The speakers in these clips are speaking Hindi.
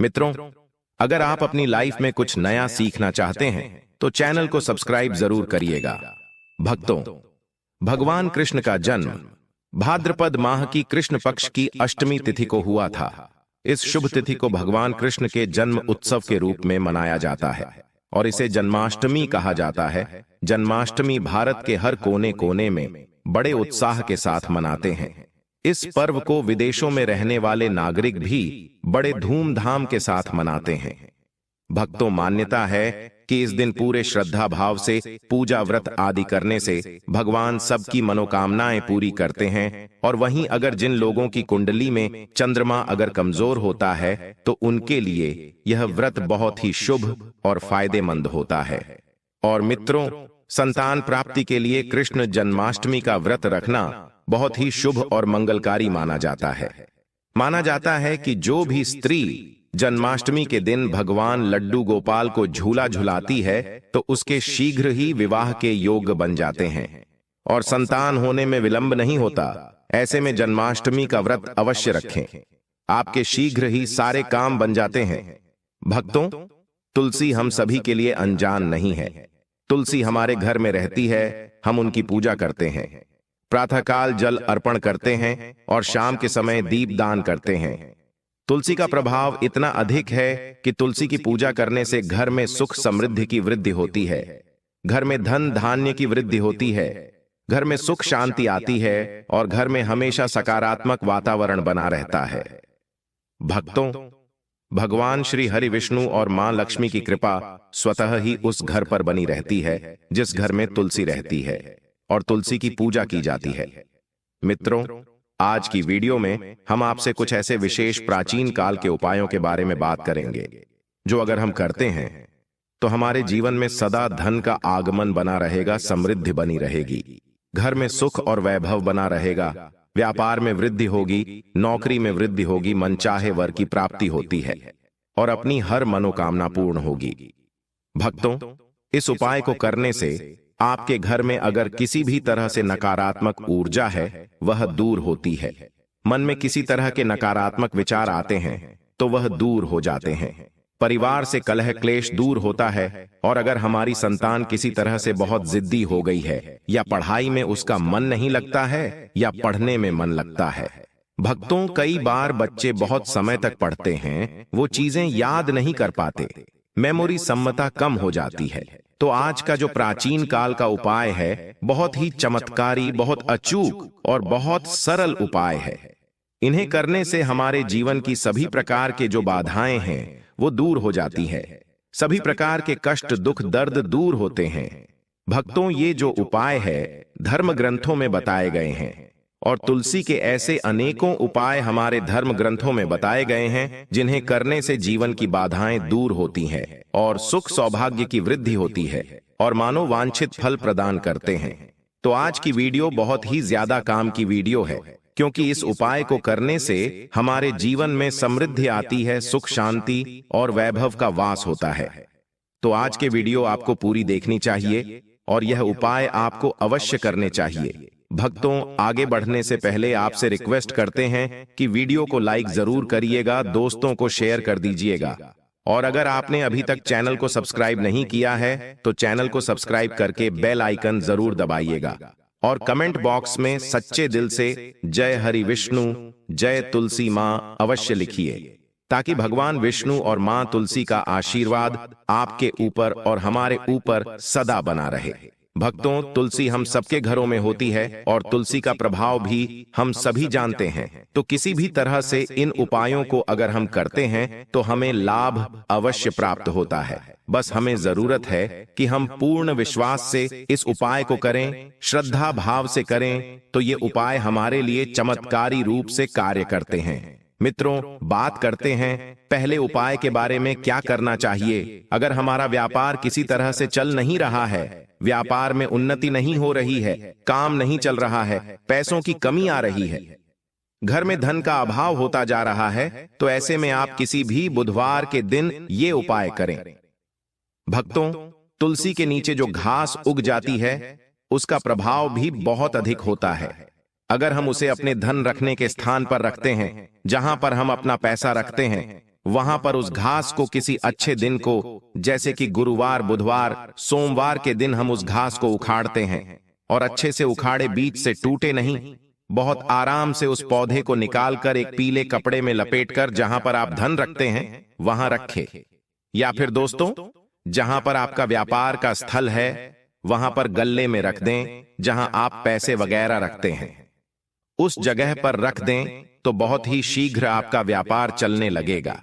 मित्रों, अगर आप अपनी लाइफ में कुछ नया सीखना चाहते हैं तो चैनल को सब्सक्राइब जरूर करिएगा। भक्तों, भगवान कृष्ण का जन्म भाद्रपद माह की कृष्ण पक्ष की अष्टमी तिथि को हुआ था। इस शुभ तिथि को भगवान कृष्ण के जन्म उत्सव के रूप में मनाया जाता है और इसे जन्माष्टमी कहा जाता है। जन्माष्टमी भारत के हर कोने कोने में बड़े उत्साह के साथ मनाते हैं। इस पर्व को विदेशों में रहने वाले नागरिक भी बड़े धूमधाम के साथ मनाते हैं। भक्तों, मान्यता है कि इस दिन पूरे श्रद्धा भाव से पूजा व्रत आदि करने से भगवान सबकी मनोकामनाएं पूरी करते हैं। और वहीं अगर जिन लोगों की कुंडली में चंद्रमा अगर कमजोर होता है तो उनके लिए यह व्रत बहुत ही शुभ और फायदेमंद होता है। और मित्रों, संतान प्राप्ति के लिए कृष्ण जन्माष्टमी का व्रत रखना बहुत ही शुभ और मंगलकारी माना जाता है। माना जाता है कि जो भी स्त्री जन्माष्टमी के दिन भगवान लड्डू गोपाल को झूला झुलाती है तो उसके शीघ्र ही विवाह के योग बन जाते हैं और संतान होने में विलंब नहीं होता। ऐसे में जन्माष्टमी का व्रत अवश्य रखें, आपके शीघ्र ही सारे काम बन जाते हैं। भक्तों, तुलसी हम सभी के लिए अनजान नहीं है। तुलसी हमारे घर में रहती है, हम उनकी पूजा करते हैं, प्रातःकाल जल अर्पण करते हैं और शाम के समय दीप दान करते हैं। तुलसी का प्रभाव इतना अधिक है कि तुलसी की पूजा करने से घर में सुख समृद्धि की वृद्धि होती है, घर में धन धान्य की वृद्धि होती है, घर में सुख शांति आती है और घर में हमेशा सकारात्मक वातावरण बना रहता है। भक्तों, भगवान श्री हरि विष्णु और मां लक्ष्मी की कृपा स्वतः ही उस घर पर बनी रहती है जिस घर में तुलसी रहती है और तुलसी की पूजा की जाती है। मित्रों, आज की वीडियो में हम आपसे कुछ ऐसे विशेष प्राचीन काल के उपायों के बारे में बात करेंगे जो अगर हम करते हैं तो हमारे जीवन में सदा धन का आगमन बना रहेगा, समृद्धि बनी रहेगी, घर में सुख और वैभव बना रहेगा, व्यापार में वृद्धि होगी, नौकरी में वृद्धि होगी, मनचाहे वर की प्राप्ति होती है और अपनी हर मनोकामना पूर्ण होगी। भक्तों, इस उपाय को करने से आपके घर में अगर किसी भी तरह से नकारात्मक ऊर्जा है वह दूर होती है। मन में किसी तरह के नकारात्मक विचार आते हैं तो वह दूर हो जाते हैं। परिवार से कलह क्लेश दूर होता है और अगर हमारी संतान किसी तरह से बहुत जिद्दी हो गई है या पढ़ाई में उसका मन नहीं लगता है या पढ़ने में मन लगता है। भक्तों, कई बार बच्चे बहुत समय तक पढ़ते हैं, वो चीजें याद नहीं कर पाते, मेमोरी क्षमता कम हो जाती है। तो आज का जो प्राचीन काल का उपाय है बहुत ही चमत्कारी, बहुत अचूक और बहुत सरल उपाय है। इन्हें करने से हमारे जीवन की सभी प्रकार के जो बाधाएं हैं वो दूर हो जाती है, सभी प्रकार के कष्ट दुख दर्द दूर होते हैं। भक्तों, ये जो उपाय है धर्म ग्रंथों में बताए गए हैं और तुलसी के ऐसे अनेकों उपाय हमारे धर्म ग्रंथों में बताए गए हैं जिन्हें करने से जीवन की बाधाएं दूर होती हैं और सुख सौभाग्य की वृद्धि होती है और मानो वांछित फल प्रदान करते हैं। तो आज की वीडियो बहुत ही ज्यादा काम की वीडियो है क्योंकि इस उपाय को करने से हमारे जीवन में समृद्धि आती है, सुख शांति और वैभव का वास होता है। तो आज के वीडियो आपको पूरी देखनी चाहिए और यह उपाय आपको अवश्य करने चाहिए। भक्तों, आगे बढ़ने से पहले आपसे रिक्वेस्ट करते हैं कि वीडियो को लाइक जरूर करिएगा, दोस्तों को शेयर कर दीजिएगा और अगर आपने अभी तक चैनल को सब्सक्राइब नहीं किया है तो चैनल को सब्सक्राइब करके बेल आइकन जरूर दबाइएगा और कमेंट बॉक्स में सच्चे दिल से जय हरि विष्णु, जय तुलसी मां अवश्य लिखिए ताकि भगवान विष्णु और मां तुलसी का आशीर्वाद आपके ऊपर और हमारे ऊपर सदा बना रहे। भक्तों, तुलसी हम सबके घरों में होती है और तुलसी का प्रभाव भी हम सभी जानते हैं। तो किसी भी तरह से इन उपायों को अगर हम करते हैं तो हमें लाभ अवश्य प्राप्त होता है। बस हमें जरूरत है कि हम पूर्ण विश्वास से इस उपाय को करें, श्रद्धा भाव से करें तो ये उपाय हमारे लिए चमत्कारी रूप से कार्य करते हैं। मित्रों, बात करते हैं पहले उपाय के बारे में क्या करना चाहिए। अगर हमारा व्यापार किसी तरह से चल नहीं रहा है, व्यापार में उन्नति नहीं हो रही है, काम नहीं चल रहा है, पैसों की कमी आ रही है, घर में धन का अभाव होता जा रहा है, तो ऐसे में आप किसी भी बुधवार के दिन ये उपाय करें। भक्तों, तुलसी के नीचे जो घास उग जाती है उसका प्रभाव भी बहुत अधिक होता है। अगर हम उसे अपने धन रखने के स्थान पर रखते हैं, जहां पर हम अपना पैसा रखते हैं, वहां पर उस घास को किसी अच्छे दिन को, जैसे कि गुरुवार, बुधवार, सोमवार के दिन हम उस घास को उखाड़ते हैं और अच्छे से उखाड़े, बीच से टूटे नहीं, बहुत आराम से उस पौधे को निकालकर एक पीले कपड़े में लपेटकर जहां पर आप धन रखते हैं वहां रखें। या फिर दोस्तों, जहां पर आपका व्यापार का स्थल है वहां पर गल्ले में रख दें, जहां आप पैसे वगैरह रखते हैं उस जगह पर रख दें, तो बहुत ही शीघ्र आपका व्यापार चलने लगेगा।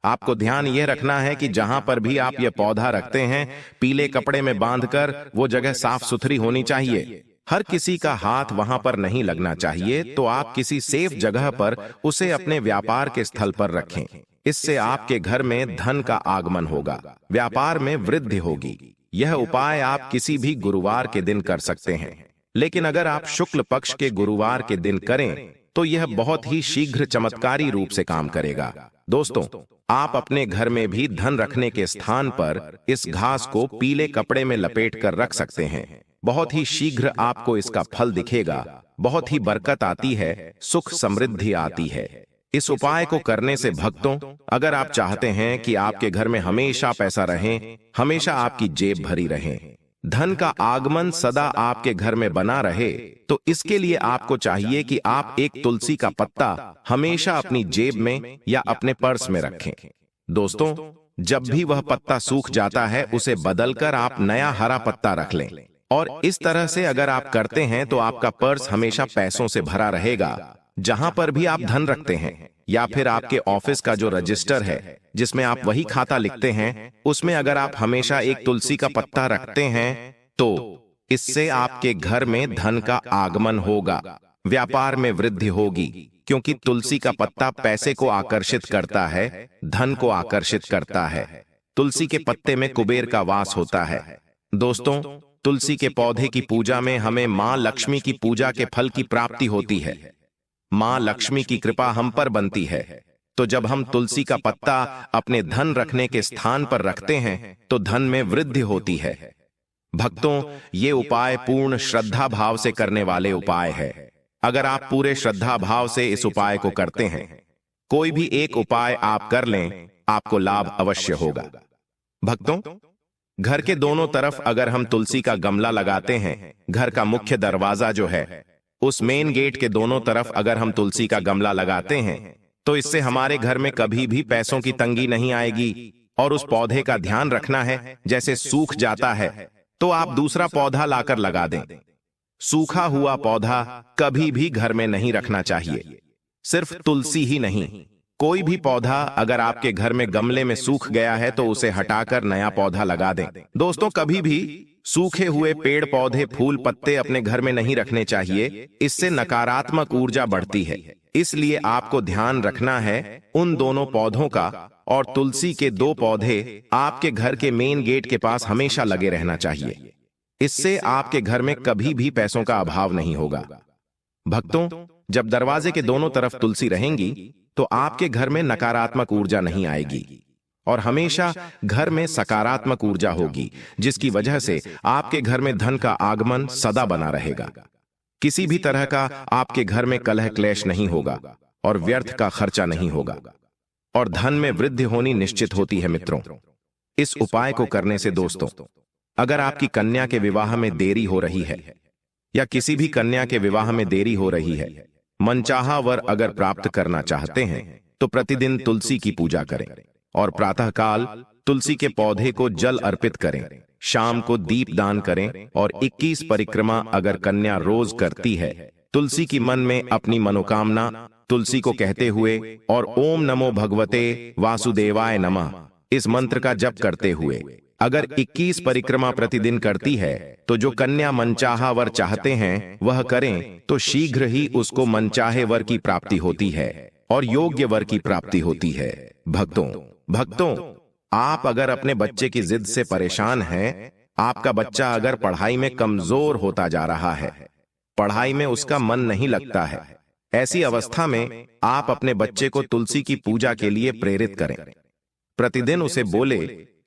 आपको ध्यान यह रखना है कि जहां पर भी आप यह पौधा रखते हैं, पीले कपड़े में बांधकर वो जगह साफ सुथरी होनी चाहिए। हर किसी का हाथ वहां पर नहीं लगना चाहिए, तो आप किसी सेफ जगह पर उसे अपने व्यापार के स्थल पर रखें। इससे आपके घर में धन का आगमन होगा, व्यापार में वृद्धि होगी। यह उपाय आप किसी भी गुरुवार के दिन कर सकते हैं, लेकिन अगर आप शुक्ल पक्ष के गुरुवार के दिन करें तो यह बहुत ही शीघ्र चमत्कारी रूप से काम करेगा। दोस्तों, आप अपने घर में भी धन रखने के स्थान पर इस घास को पीले कपड़े में लपेट कर रख सकते हैं। बहुत ही शीघ्र आपको इसका फल दिखेगा, बहुत ही बरकत आती है, सुख समृद्धि आती है। इस उपाय को करने से भक्तों, अगर आप चाहते हैं कि आपके घर में हमेशा पैसा रहे, हमेशा आपकी जेब भरी रहे, धन का आगमन सदा आपके घर में बना रहे, तो इसके लिए आपको चाहिए कि आप एक तुलसी का पत्ता हमेशा अपनी जेब में या अपने पर्स में रखें। दोस्तों, जब भी वह पत्ता सूख जाता है उसे बदलकर आप नया हरा पत्ता रख लें, और इस तरह से अगर आप करते हैं तो आपका पर्स हमेशा पैसों से भरा रहेगा। जहां पर भी आप धन रखते हैं, या फिर आपके ऑफिस का जो रजिस्टर है जिसमें आप वही खाता लिखते हैं, उसमें अगर आप हमेशा एक तुलसी का पत्ता रखते हैं तो इससे आपके घर में धन का आगमन होगा, व्यापार में वृद्धि होगी, क्योंकि तुलसी का पत्ता पैसे को आकर्षित करता है, धन को आकर्षित करता है। तुलसी के पत्ते में कुबेर का वास होता है। दोस्तों, तुलसी के पौधे की पूजा में हमें मां लक्ष्मी की पूजा के फल की प्राप्ति होती है। मां लक्ष्मी की कृपा हम पर बनती है। तो जब हम तुलसी का पत्ता अपने धन रखने के स्थान पर रखते हैं तो धन में वृद्धि होती है। भक्तों, ये उपाय पूर्ण श्रद्धा भाव से करने वाले उपाय है। अगर आप पूरे श्रद्धा भाव से इस उपाय को करते हैं, कोई भी एक उपाय आप कर लें, आपको लाभ अवश्य होगा। भक्तों, घर के दोनों तरफ अगर हम तुलसी का गमला लगाते हैं, घर का मुख्य दरवाजा जो है उस मेन गेट के दोनों तरफ अगर हम तुलसी का गमला लगाते हैं, तो इससे हमारे घर में कभी भी पैसों की तंगी नहीं आएगी। और उस पौधे का ध्यान रखना है, जैसे सूख जाता है तो आप दूसरा पौधा लाकर लगा दें। सूखा हुआ पौधा कभी भी घर में नहीं रखना चाहिए। सिर्फ तुलसी ही नहीं, कोई भी पौधा अगर आपके घर में गमले में सूख गया है तो उसे हटाकर नया पौधा लगा दें। दोस्तों, कभी भी सूखे हुए पेड़ पौधे, फूल, पत्ते अपने घर में नहीं रखने चाहिए, इससे नकारात्मक ऊर्जा बढ़ती है। इसलिए आपको ध्यान रखना है उन दोनों पौधों का, और तुलसी के 2 पौधे आपके घर के मेन गेट के पास हमेशा लगे रहना चाहिए। इससे आपके घर में कभी भी पैसों का अभाव नहीं होगा। भक्तों, जब दरवाजे के दोनों तरफ तुलसी रहेंगी तो आपके घर में नकारात्मक ऊर्जा नहीं आएगी और हमेशा घर में सकारात्मक ऊर्जा होगी, जिसकी वजह से आपके घर में धन का आगमन सदा बना रहेगा। किसी भी तरह का आपके घर में कलह क्लेश नहीं होगा और व्यर्थ का खर्चा नहीं होगा, और धन में वृद्धि होनी निश्चित होती है। मित्रों, इस उपाय को करने से दोस्तों, अगर आपकी कन्या के विवाह में देरी हो रही है या किसी भी कन्या के विवाह में देरी हो रही है, मनचाहा वर अगर प्राप्त करना चाहते हैं तो प्रतिदिन तुलसी की पूजा करें और प्रातःकाल तुलसी के पौधे को जल अर्पित करें, शाम को दीप दान करें और 21 परिक्रमा अगर कन्या रोज करती है, तुलसी की मन में अपनी मनोकामना तुलसी को कहते हुए और ओम नमो भगवते वासुदेवाय नमः इस मंत्र का जप करते हुए अगर 21 परिक्रमा प्रतिदिन करती है, तो जो कन्या मनचाहा वर चाहते हैं वह करें, तो शीघ्र ही उसको मनचाहे वर की प्राप्ति होती है और योग्य वर की प्राप्ति होती है। भक्तों, आप अगर अपने बच्चे की जिद से परेशान हैं, आपका बच्चा अगर पढ़ाई में कमजोर होता जा रहा है, पढ़ाई में उसका मन नहीं लगता है, ऐसी अवस्था में आप अपने बच्चे को तुलसी की पूजा के लिए प्रेरित करें। प्रतिदिन उसे बोले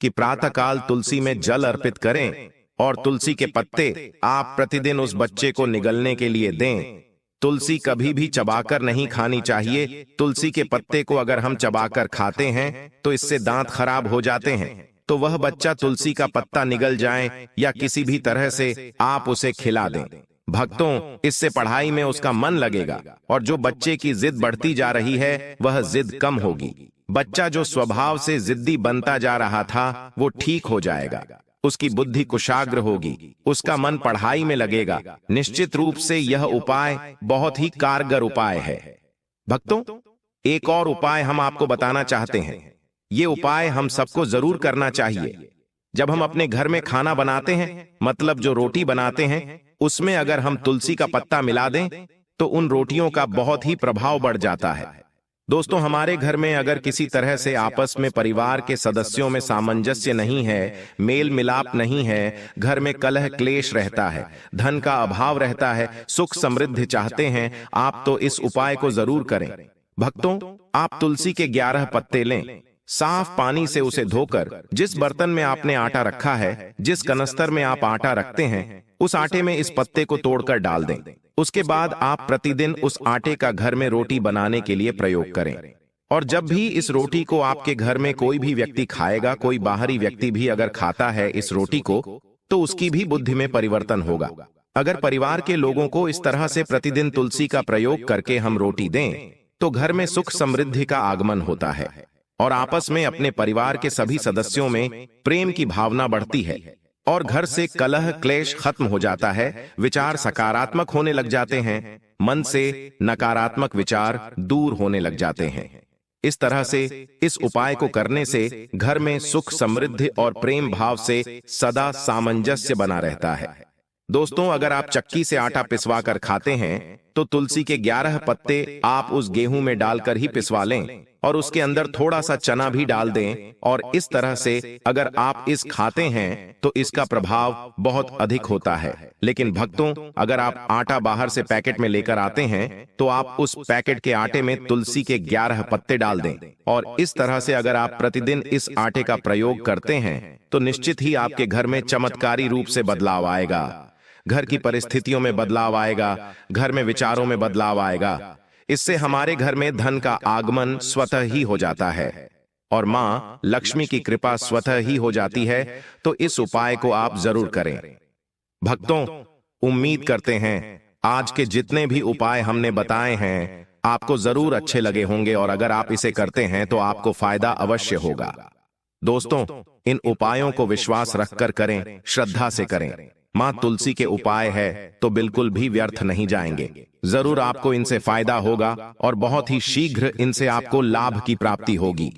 कि प्रातःकाल तुलसी में जल अर्पित करें और तुलसी के पत्ते आप प्रतिदिन उस बच्चे को निगलने के लिए दें। तुलसी कभी भी चबाकर नहीं खानी चाहिए। तुलसी के पत्ते को अगर हम चबाकर खाते हैं तो इससे दांत खराब हो जाते हैं। तो वह बच्चा तुलसी का पत्ता निगल जाए या किसी भी तरह से आप उसे खिला दें। भक्तों, इससे पढ़ाई में उसका मन लगेगा और जो बच्चे की जिद बढ़ती जा रही है वह जिद कम होगी। बच्चा जो स्वभाव से जिद्दी बनता जा रहा था वो ठीक हो जाएगा। उसकी बुद्धि कुशाग्र होगी, उसका मन पढ़ाई में लगेगा। निश्चित रूप से यह उपाय बहुत ही कारगर उपाय है। भक्तों, एक और उपाय हम आपको बताना चाहते हैं। ये उपाय हम सबको जरूर करना चाहिए। जब हम अपने घर में खाना बनाते हैं, मतलब जो रोटी बनाते हैं, उसमें अगर हम तुलसी का पत्ता मिला दें तो उन रोटियों का बहुत ही प्रभाव बढ़ जाता है। दोस्तों, हमारे घर में अगर किसी तरह से आपस में परिवार के सदस्यों में सामंजस्य नहीं है, मेल मिलाप नहीं है, घर में कलह क्लेश रहता है, धन का अभाव रहता है, सुख समृद्धि चाहते हैं आप, तो इस उपाय को जरूर करें। भक्तों, आप तुलसी के 11 पत्ते लें, साफ पानी से उसे धोकर जिस बर्तन में आपने आटा रखा है, जिस कनस्तर में आप आटा रखते हैं, उस आटे में इस पत्ते को तोड़कर डाल दें। उसके बाद आप प्रतिदिन उस आटे का घर में रोटी बनाने के लिए प्रयोग करें। और जब भी इस रोटी को आपके घर में कोई भी व्यक्ति खाएगा, कोई बाहरी व्यक्ति भी अगर खाता है इस रोटी को, तो उसकी भी बुद्धि में परिवर्तन होगा। अगर परिवार के लोगों को इस तरह से प्रतिदिन तुलसी का प्रयोग करके हम रोटी दें तो घर में सुख समृद्धि का आगमन होता है और आपस में अपने परिवार के सभी सदस्यों में प्रेम की भावना बढ़ती है और घर से कलह क्लेश खत्म हो जाता है। विचार सकारात्मक होने लग जाते हैं, मन से नकारात्मक विचार दूर होने लग जाते हैं। इस तरह से इस उपाय को करने से घर में सुख समृद्धि और प्रेम भाव से सदा सामंजस्य बना रहता है। दोस्तों, अगर आप चक्की से आटा पिसवा कर खाते हैं तो तुलसी के 11 पत्ते आप उस गेहूं में डालकर ही पिसवा लें और उसके अंदर थोड़ा सा चना भी डाल दें और इस तरह से अगर आप इस खाते हैं तो इसका प्रभाव बहुत अधिक होता है। लेकिन भक्तों, अगर आप आटा बाहर से पैकेट में लेकर आते हैं तो आप उस पैकेट के आटे में तुलसी के 11 पत्ते डाल दें और इस तरह से अगर आप प्रतिदिन इस आटे का प्रयोग करते हैं तो निश्चित ही आपके घर में चमत्कारी रूप से बदलाव आएगा। घर की परिस्थितियों में बदलाव आएगा, घर में विचारों में बदलाव आएगा। इससे हमारे घर में धन का आगमन स्वतः ही हो जाता है और मां लक्ष्मी की कृपा स्वतः ही हो जाती है। तो इस उपाय को आप जरूर करें। भक्तों, उम्मीद करते हैं आज के जितने भी उपाय हमने बताए हैं आपको जरूर अच्छे लगे होंगे और अगर आप इसे करते हैं तो आपको फायदा अवश्य होगा। दोस्तों, इन उपायों को विश्वास रखकर करें, श्रद्धा से करें। मां तुलसी के उपाय है तो बिल्कुल भी व्यर्थ नहीं जाएंगे। जरूर आपको इनसे फायदा होगा और बहुत ही शीघ्र इनसे आपको लाभ की प्राप्ति होगी।